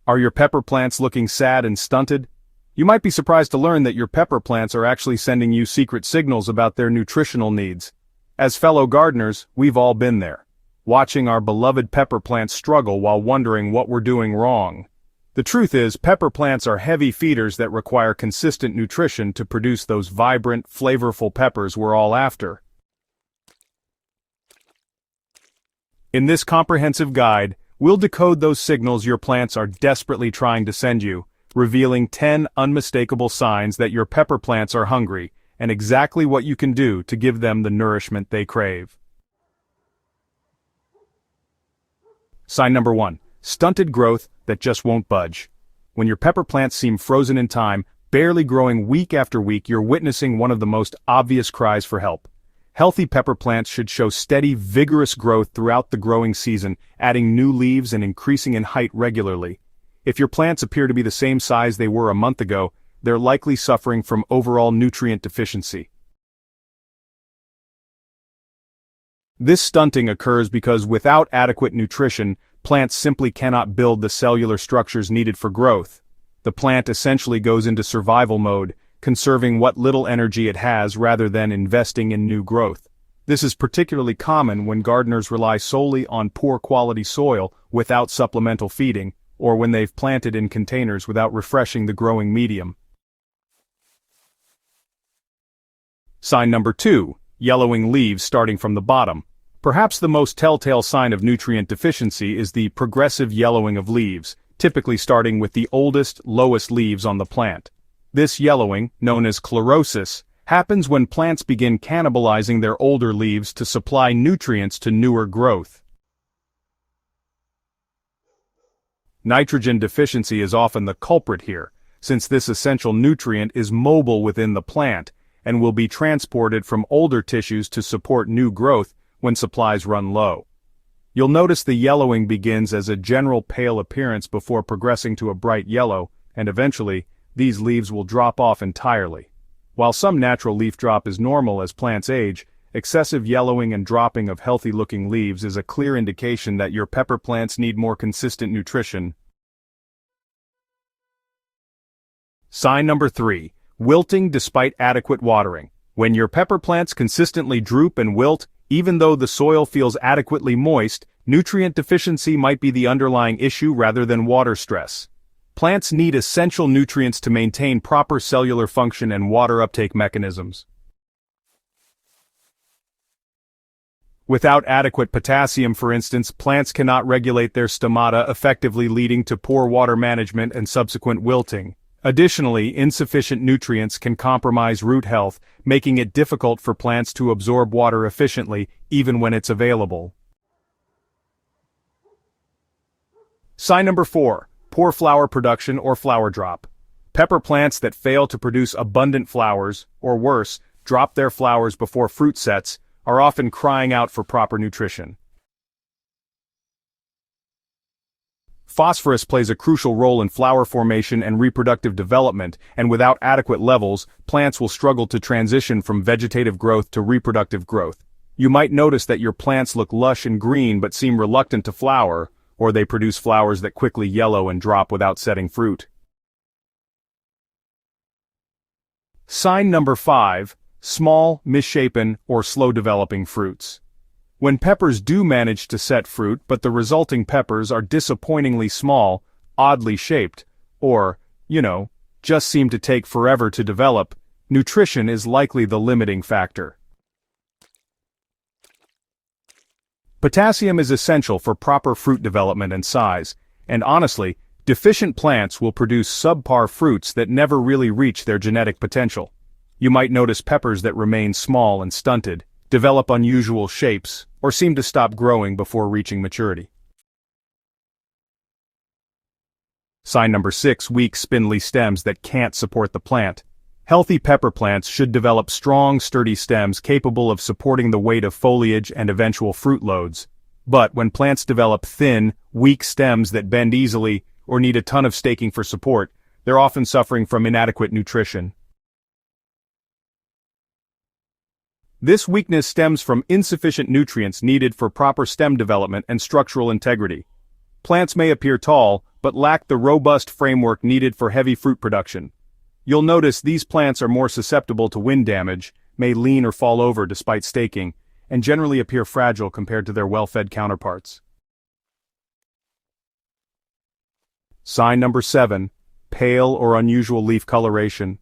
Are your pepper plants looking sad and stunted? You might be surprised to learn that your pepper plants are actually sending you secret signals about their nutritional needs. As fellow gardeners, we've all been there, watching our beloved pepper plants struggle while wondering what we're doing wrong. The truth is, pepper plants are heavy feeders that require consistent nutrition to produce those vibrant, flavorful peppers we're all after. In this comprehensive guide, we'll decode those signals your plants are desperately trying to send you, revealing 10 unmistakable signs that your pepper plants are hungry, and exactly what you can do to give them the nourishment they crave. Sign number 1. Stunted growth that just won't budge. When your pepper plants seem frozen in time, barely growing week after week, you're witnessing one of the most obvious cries for help. Healthy pepper plants should show steady, vigorous growth throughout the growing season, adding new leaves and increasing in height regularly. If your plants appear to be the same size they were a month ago, they're likely suffering from overall nutrient deficiency. This stunting occurs because without adequate nutrition, plants simply cannot build the cellular structures needed for growth. The plant essentially goes into survival mode, conserving what little energy it has rather than investing in new growth. This is particularly common when gardeners rely solely on poor quality soil without supplemental feeding, or when they've planted in containers without refreshing the growing medium. Sign number 2. Yellowing leaves starting from the bottom. Perhaps the most telltale sign of nutrient deficiency is the progressive yellowing of leaves, typically starting with the oldest, lowest leaves on the plant. This yellowing, known as chlorosis, happens when plants begin cannibalizing their older leaves to supply nutrients to newer growth. Nitrogen deficiency is often the culprit here, since this essential nutrient is mobile within the plant and will be transported from older tissues to support new growth when supplies run low. You'll notice the yellowing begins as a general pale appearance before progressing to a bright yellow, and eventually, these leaves will drop off entirely. While some natural leaf drop is normal as plants age, excessive yellowing and dropping of healthy-looking leaves is a clear indication that your pepper plants need more consistent nutrition. Sign number 3. Wilting despite adequate watering. When your pepper plants consistently droop and wilt, even though the soil feels adequately moist, nutrient deficiency might be the underlying issue rather than water stress. Plants need essential nutrients to maintain proper cellular function and water uptake mechanisms. Without adequate potassium, for instance, plants cannot regulate their stomata effectively, leading to poor water management and subsequent wilting. Additionally, insufficient nutrients can compromise root health, making it difficult for plants to absorb water efficiently, even when it's available. Sign number 4. Poor flower production or flower drop. Pepper plants that fail to produce abundant flowers, or worse, drop their flowers before fruit sets, are often crying out for proper nutrition. Phosphorus plays a crucial role in flower formation and reproductive development, and without adequate levels, plants will struggle to transition from vegetative growth to reproductive growth. You might notice that your plants look lush and green but seem reluctant to flower, or they produce flowers that quickly yellow and drop without setting fruit. Sign number 5. Small, misshapen, or slow-developing fruits. When peppers do manage to set fruit but the resulting peppers are disappointingly small, oddly shaped, or, just seem to take forever to develop, nutrition is likely the limiting factor. Potassium is essential for proper fruit development and size, and honestly, deficient plants will produce subpar fruits that never really reach their genetic potential. You might notice peppers that remain small and stunted, develop unusual shapes, or seem to stop growing before reaching maturity. Sign number 6. Weak, spindly stems that can't support the plant. Healthy pepper plants should develop strong, sturdy stems capable of supporting the weight of foliage and eventual fruit loads. But when plants develop thin, weak stems that bend easily or need a ton of staking for support, they're often suffering from inadequate nutrition. This weakness stems from insufficient nutrients needed for proper stem development and structural integrity. Plants may appear tall, but lack the robust framework needed for heavy fruit production. You'll notice these plants are more susceptible to wind damage, may lean or fall over despite staking, and generally appear fragile compared to their well-fed counterparts. Sign number 7, pale or unusual leaf coloration.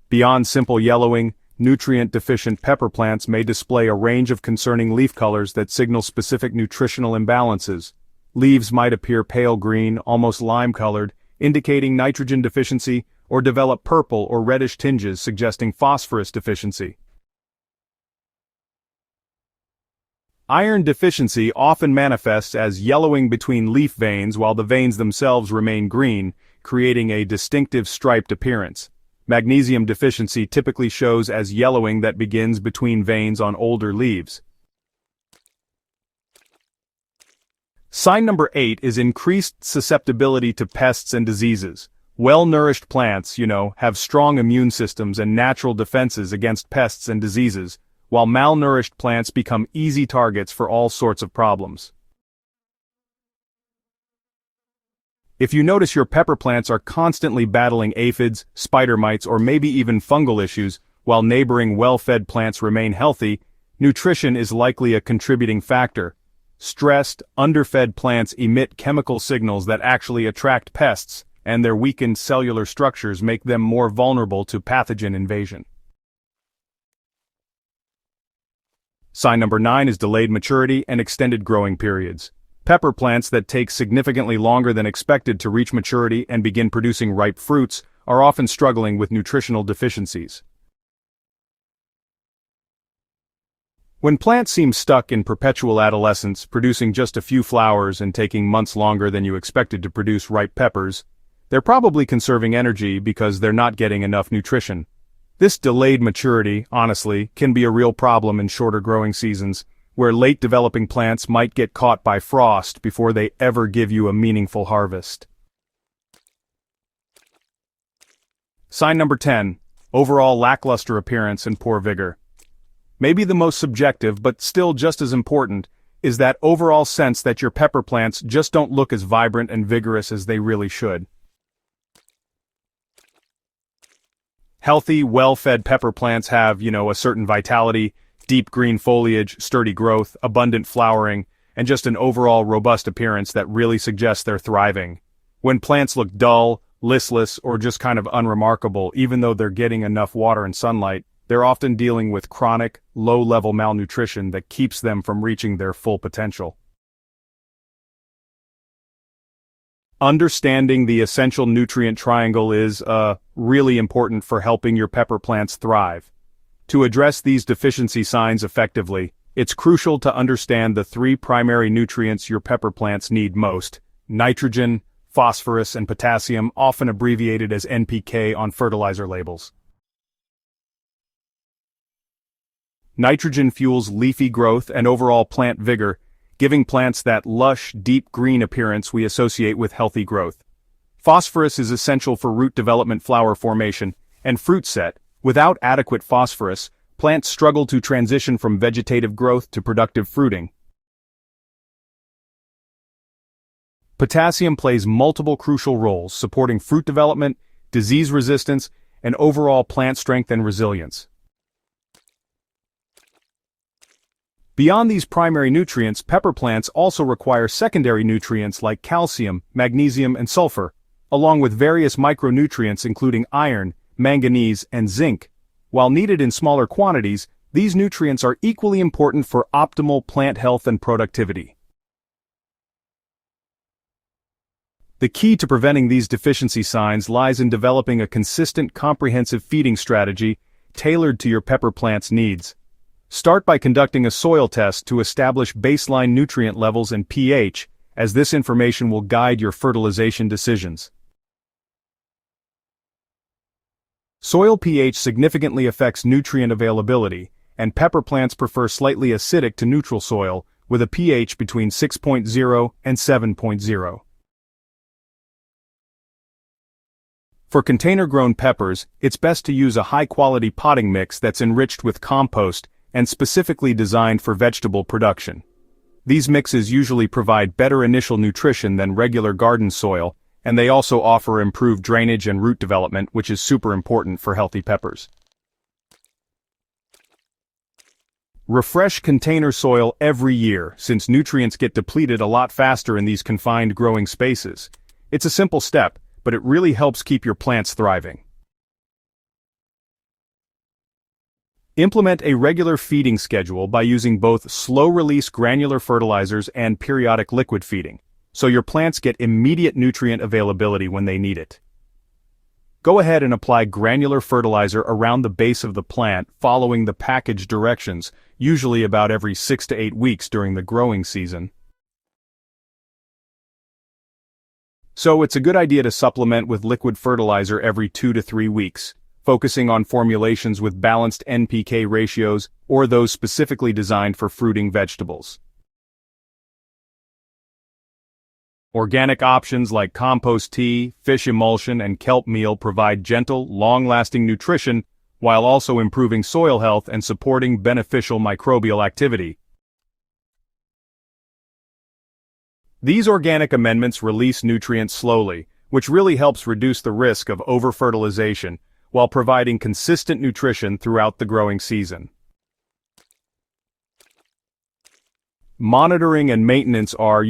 Beyond simple yellowing, nutrient-deficient pepper plants may display a range of concerning leaf colors that signal specific nutritional imbalances. Leaves might appear pale green, almost lime-colored, indicating nitrogen deficiency, or develop purple or reddish tinges suggesting phosphorus deficiency. Iron deficiency often manifests as yellowing between leaf veins while the veins themselves remain green, creating a distinctive striped appearance. Magnesium deficiency typically shows as yellowing that begins between veins on older leaves. Sign number 8 is increased susceptibility to pests and diseases. Well-nourished plants, have strong immune systems and natural defenses against pests and diseases, while malnourished plants become easy targets for all sorts of problems. If you notice your pepper plants are constantly battling aphids, spider mites, or maybe even fungal issues, while neighboring well-fed plants remain healthy, nutrition is likely a contributing factor. Stressed, underfed plants emit chemical signals that actually attract pests, and their weakened cellular structures make them more vulnerable to pathogen invasion. Sign number 9 is delayed maturity and extended growing periods. Pepper plants that take significantly longer than expected to reach maturity and begin producing ripe fruits are often struggling with nutritional deficiencies. When plants seem stuck in perpetual adolescence, producing just a few flowers and taking months longer than you expected to produce ripe peppers, they're probably conserving energy because they're not getting enough nutrition. This delayed maturity, honestly, can be a real problem in shorter growing seasons, where late developing plants might get caught by frost before they ever give you a meaningful harvest. Sign number 10, overall lackluster appearance and poor vigor. Maybe the most subjective, but still just as important, is that overall sense that your pepper plants just don't look as vibrant and vigorous as they really should. Healthy, well-fed pepper plants have, a certain vitality, deep green foliage, sturdy growth, abundant flowering, and just an overall robust appearance that really suggests they're thriving. When plants look dull, listless, or just kind of unremarkable, even though they're getting enough water and sunlight, they're often dealing with chronic, low-level malnutrition that keeps them from reaching their full potential. Understanding the essential nutrient triangle is, really important for helping your pepper plants thrive. To address these deficiency signs effectively, it's crucial to understand the 3 primary nutrients your pepper plants need most: nitrogen, phosphorus, and potassium, often abbreviated as NPK on fertilizer labels. Nitrogen fuels leafy growth and overall plant vigor, giving plants that lush, deep green appearance we associate with healthy growth. Phosphorus is essential for root development, flower formation, and fruit set. Without adequate phosphorus, plants struggle to transition from vegetative growth to productive fruiting. Potassium plays multiple crucial roles, supporting fruit development, disease resistance, and overall plant strength and resilience. Beyond these primary nutrients, pepper plants also require secondary nutrients like calcium, magnesium, and sulfur, along with various micronutrients including iron, manganese, and zinc. While needed in smaller quantities, these nutrients are equally important for optimal plant health and productivity. The key to preventing these deficiency signs lies in developing a consistent, comprehensive feeding strategy tailored to your pepper plant's needs. Start by conducting a soil test to establish baseline nutrient levels and pH, as this information will guide your fertilization decisions. Soil pH significantly affects nutrient availability, and pepper plants prefer slightly acidic to neutral soil, with a pH between 6.0 and 7.0. For container-grown peppers, it's best to use a high-quality potting mix that's enriched with compost and specifically designed for vegetable production. These mixes usually provide better initial nutrition than regular garden soil, and they also offer improved drainage and root development, which is super important for healthy peppers. Refresh container soil every year, since nutrients get depleted a lot faster in these confined growing spaces. It's a simple step, but it really helps keep your plants thriving. Implement a regular feeding schedule by using both slow-release granular fertilizers and periodic liquid feeding, so your plants get immediate nutrient availability when they need it. Go ahead and apply granular fertilizer around the base of the plant following the package directions, usually about every 6 to 8 weeks during the growing season. So it's a good idea to supplement with liquid fertilizer every 2 to 3 weeks, focusing on formulations with balanced NPK ratios or those specifically designed for fruiting vegetables. Organic options like compost tea, fish emulsion, and kelp meal provide gentle, long-lasting nutrition while also improving soil health and supporting beneficial microbial activity. These organic amendments release nutrients slowly, which really helps reduce the risk of over-fertilization while providing consistent nutrition throughout the growing season. Monitoring and maintenance are,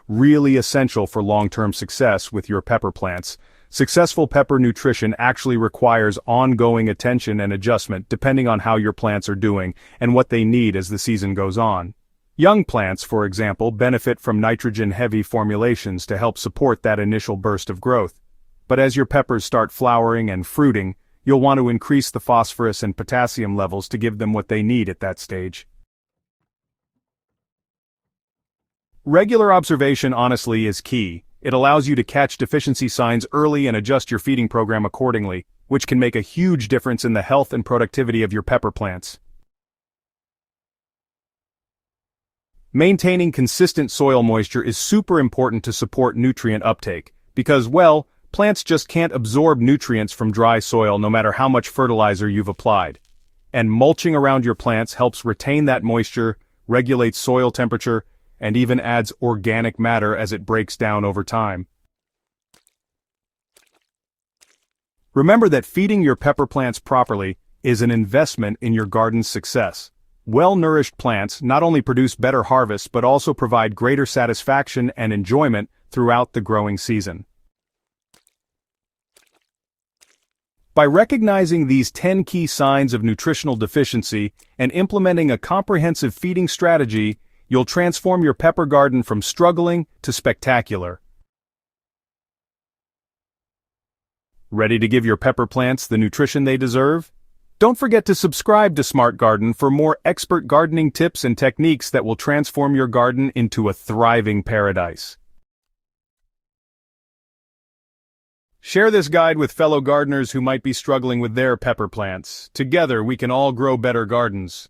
really essential for long-term success with your pepper plants. Successful pepper nutrition actually requires ongoing attention and adjustment depending on how your plants are doing and what they need as the season goes on. Young plants, for example, benefit from nitrogen-heavy formulations to help support that initial burst of growth. But as your peppers start flowering and fruiting, you'll want to increase the phosphorus and potassium levels to give them what they need at that stage. Regular observation honestly is key. It allows you to catch deficiency signs early and adjust your feeding program accordingly, which can make a huge difference in the health and productivity of your pepper plants. Maintaining consistent soil moisture is super important to support nutrient uptake, because, plants just can't absorb nutrients from dry soil no matter how much fertilizer you've applied. And mulching around your plants helps retain that moisture, regulates soil temperature, and even adds organic matter as it breaks down over time. Remember that feeding your pepper plants properly is an investment in your garden's success. Well-nourished plants not only produce better harvests but also provide greater satisfaction and enjoyment throughout the growing season. By recognizing these 10 key signs of nutritional deficiency and implementing a comprehensive feeding strategy, you'll transform your pepper garden from struggling to spectacular. Ready to give your pepper plants the nutrition they deserve? Don't forget to subscribe to Smart Garden for more expert gardening tips and techniques that will transform your garden into a thriving paradise. Share this guide with fellow gardeners who might be struggling with their pepper plants. Together we can all grow better gardens.